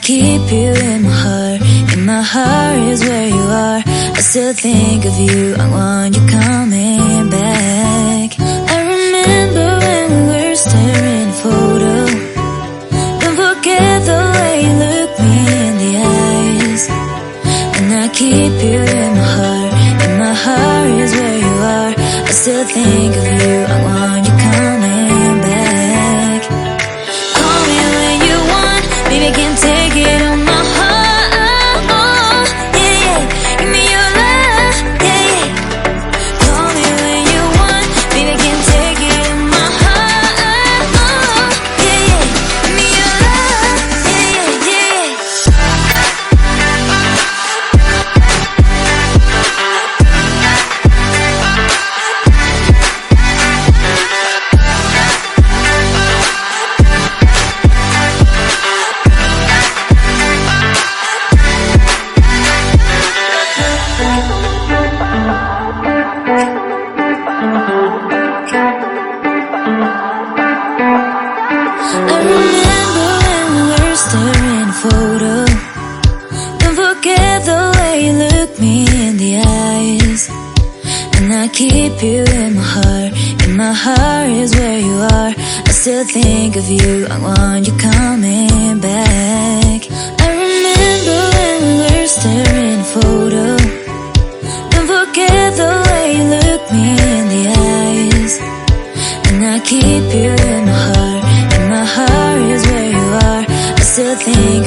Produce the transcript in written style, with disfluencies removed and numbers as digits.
keep you in my heart. In my heart is where you are. I still think of you, I want you coming back. I remember when we were staring at a photo. Don't forget the way you look me in the eyes. And I keep you in my heart. In my heart is where you are. I still think of you, I want you coming back. Call me when you want, baby, I can't take it on my heart. Yeah, yeah, give me your love, yeah, yeah. Call me when you want, baby, I can't take it on my heart. Yeah, yeah, give me your love, yeah, yeah, yeah. I remember when we were staring at a photo. Don't forget the way you look me in the eyes. And I keep you in my heart. In my heart is where you are. I still think of you, I want you coming back. I remember when we were staring at a photo. Don't forget the way you look me in the eyes. And I keep you in my heart. In my heart is where you are. I still think